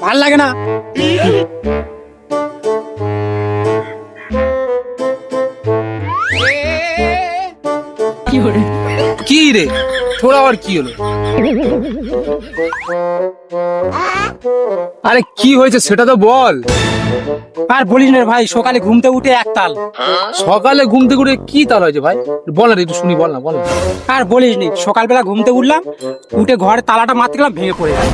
ভাল লাগে না। কি রে তোর আবার কি হলো? আরে কি হয়েছে সেটা তো বল। আর বলিস না ভাই, সকালে ঘুমতে উঠে একতাল। সকালে ঘুম থেকে উঠে কি তাল হয়েছে ভাই? বল না একটু শুনি, বল না বল না। আর বলিস নি, সকালবেলা ঘুমতে উঠলাম, উঠে ঘরে তালাটা মারতে গেলাম, ভেঙে পড়ে গেল।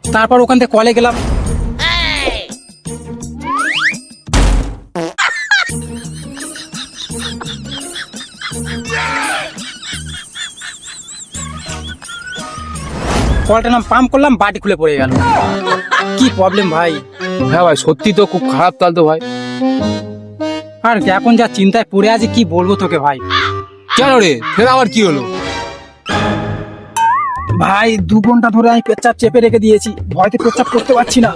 তারপর ওখান থেকে কলে গেলাম। কলটা নাম পাম্প করলাম, বাটি খুলে পড়ে গেল। কি প্রবলেম ভাই। হ্যাঁ ভাই, সত্যি তো খুব খারাপ তাল তো ভাই। আর এখন যা চিন্তায় পড়ে আছি কি বলবো তোকে ভাই। কেন রে, ফের আবার কি হলো? ভাই 2 ঘন্টা ধরে আমি পেচ্ছাপ চেপে রেখে দিয়েছি, ভয়তে পেচ্ছাপ করতে পারছি না।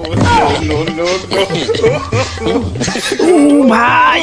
ভাই